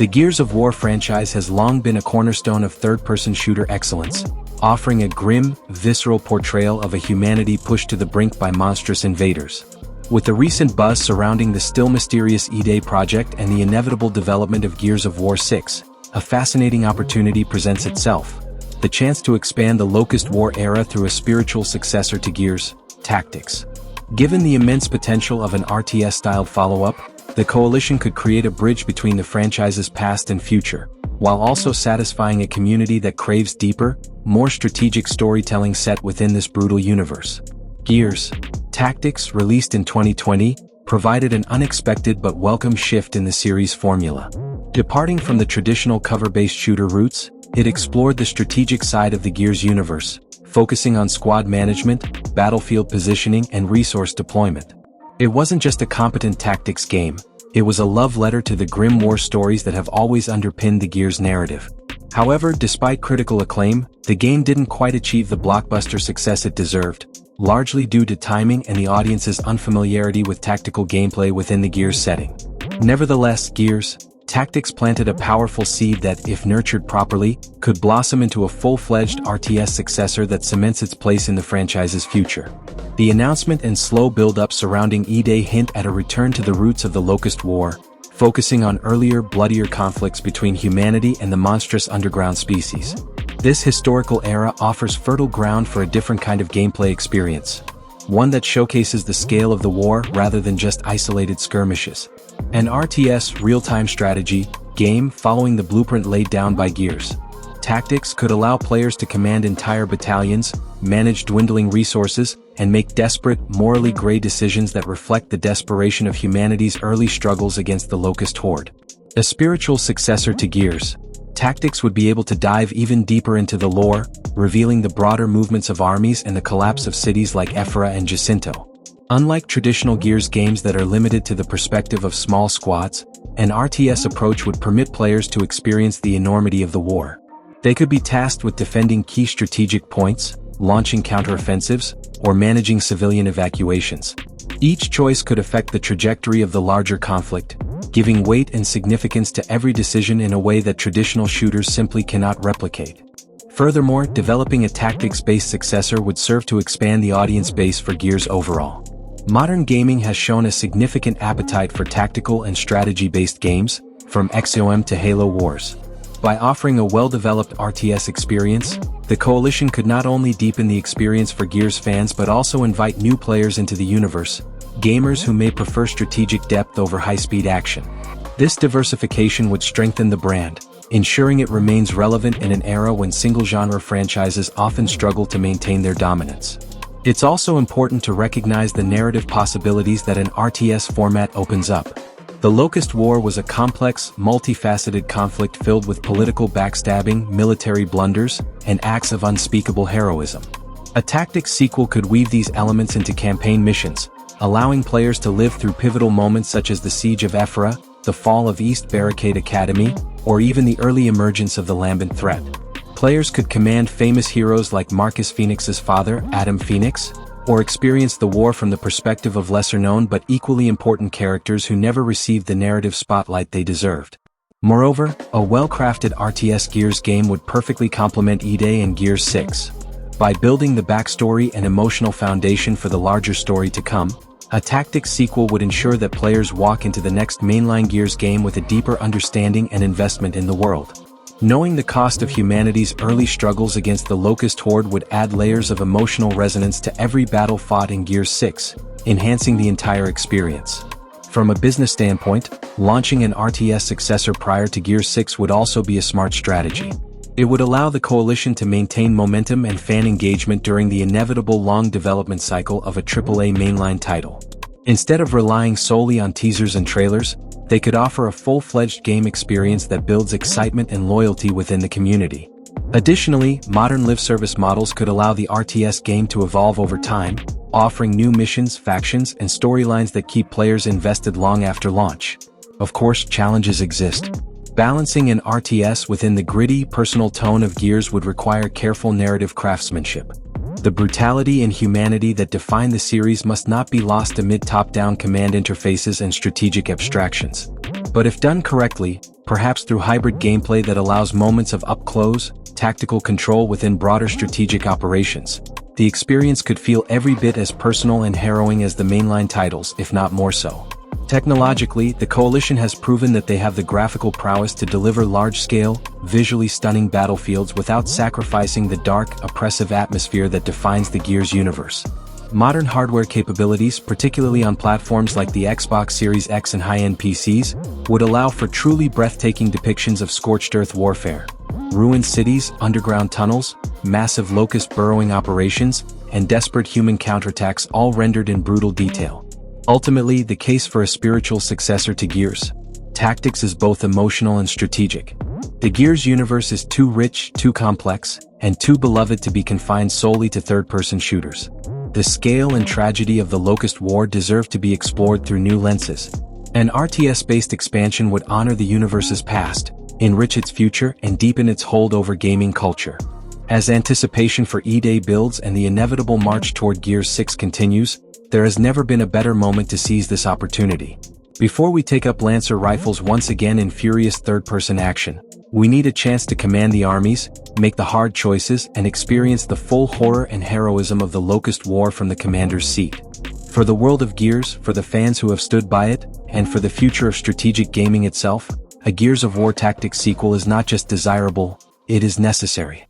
The Gears of War franchise has long been a cornerstone of third-person shooter excellence, offering a grim, visceral portrayal of a humanity pushed to the brink by monstrous invaders. With the recent buzz surrounding the still mysterious E-Day project and the inevitable development of Gears of War 6, a fascinating opportunity presents itself: the chance to expand the Locust War era through a spiritual successor to Gears, Tactics. Given the immense potential of an RTS-styled follow-up, the Coalition could create a bridge between the franchise's past and future, while also satisfying a community that craves deeper, more strategic storytelling set within this brutal universe. Gears, Tactics, released in 2020, provided an unexpected but welcome shift in the series' formula. Departing from the traditional cover-based shooter roots, it explored the strategic side of the Gears universe, focusing on squad management, battlefield positioning, and resource deployment. It wasn't just a competent tactics game, it was a love letter to the grim war stories that have always underpinned the Gears narrative. However, despite critical acclaim, the game didn't quite achieve the blockbuster success it deserved, largely due to timing and the audience's unfamiliarity with tactical gameplay within the Gears setting. Nevertheless, Gears, Tactics planted a powerful seed that, if nurtured properly, could blossom into a full-fledged RTS successor that cements its place in the franchise's future. The announcement and slow build-up surrounding E-Day hint at a return to the roots of the Locust War, focusing on earlier, bloodier conflicts between humanity and the monstrous underground species. This historical era offers fertile ground for a different kind of gameplay experience, one that showcases the scale of the war rather than just isolated skirmishes. An RTS real-time strategy game following the blueprint laid down by Gears, Tactics could allow players to command entire battalions, manage dwindling resources, and make desperate, morally gray decisions that reflect the desperation of humanity's early struggles against the Locust Horde. A spiritual successor to Gears, Tactics would be able to dive even deeper into the lore, revealing the broader movements of armies and the collapse of cities like Ephra and Jacinto. Unlike traditional Gears games that are limited to the perspective of small squads, an RTS approach would permit players to experience the enormity of the war. They could be tasked with defending key strategic points, launching counteroffensives, or managing civilian evacuations. Each choice could affect the trajectory of the larger conflict, giving weight and significance to every decision in a way that traditional shooters simply cannot replicate. Furthermore, developing a tactics-based successor would serve to expand the audience base for Gears overall. Modern gaming has shown a significant appetite for tactical and strategy-based games, from XCOM to Halo Wars. By offering a well-developed RTS experience, the Coalition could not only deepen the experience for Gears fans but also invite new players into the universe, gamers who may prefer strategic depth over high-speed action. This diversification would strengthen the brand, ensuring it remains relevant in an era when single-genre franchises often struggle to maintain their dominance. It's also important to recognize the narrative possibilities that an RTS format opens up. The Locust War was a complex, multifaceted conflict filled with political backstabbing, military blunders, and acts of unspeakable heroism. A tactics sequel could weave these elements into campaign missions, allowing players to live through pivotal moments such as the Siege of Ephra, the fall of East Barricade Academy, or even the early emergence of the Lambent threat. Players could command famous heroes like Marcus Phoenix's father, Adam Phoenix, or experience the war from the perspective of lesser-known but equally important characters who never received the narrative spotlight they deserved. Moreover, a well-crafted RTS Gears game would perfectly complement E-Day and Gears 6. By building the backstory and emotional foundation for the larger story to come, a tactics sequel would ensure that players walk into the next mainline Gears game with a deeper understanding and investment in the world. Knowing the cost of humanity's early struggles against the Locust Horde would add layers of emotional resonance to every battle fought in Gears 6, enhancing the entire experience. From a business standpoint, launching an RTS successor prior to Gears 6 would also be a smart strategy. It would allow the Coalition to maintain momentum and fan engagement during the inevitable long development cycle of a AAA mainline title. Instead of relying solely on teasers and trailers, they could offer a full-fledged game experience that builds excitement and loyalty within the community. Additionally, modern live service models could allow the RTS game to evolve over time, offering new missions, factions, and storylines that keep players invested long after launch. Of course, challenges exist. Balancing an RTS within the gritty, personal tone of Gears would require careful narrative craftsmanship. The brutality and humanity that define the series must not be lost amid top-down command interfaces and strategic abstractions. But if done correctly, perhaps through hybrid gameplay that allows moments of up-close, tactical control within broader strategic operations, the experience could feel every bit as personal and harrowing as the mainline titles, if not more so. Technologically, the Coalition has proven that they have the graphical prowess to deliver large-scale, visually stunning battlefields without sacrificing the dark, oppressive atmosphere that defines the Gears universe. Modern hardware capabilities, particularly on platforms like the Xbox Series X and high-end PCs, would allow for truly breathtaking depictions of scorched earth warfare. Ruined cities, underground tunnels, massive locust burrowing operations, and desperate human counterattacks all rendered in brutal detail. Ultimately, the case for a spiritual successor to Gears Tactics is both emotional and strategic. The Gears universe is too rich, too complex, and too beloved to be confined solely to third-person shooters. The scale and tragedy of the Locust War deserve to be explored through new lenses. An RTS-based expansion would honor the universe's past, enrich its future, and deepen its hold over gaming culture. As anticipation for E-Day builds and the inevitable march toward Gears 6 continues, there has never been a better moment to seize this opportunity. Before we take up Lancer rifles once again in furious third-person action, we need a chance to command the armies, make the hard choices, and experience the full horror and heroism of the Locust War from the commander's seat. For the world of Gears, for the fans who have stood by it, and for the future of strategic gaming itself, a Gears of War Tactics sequel is not just desirable, it is necessary.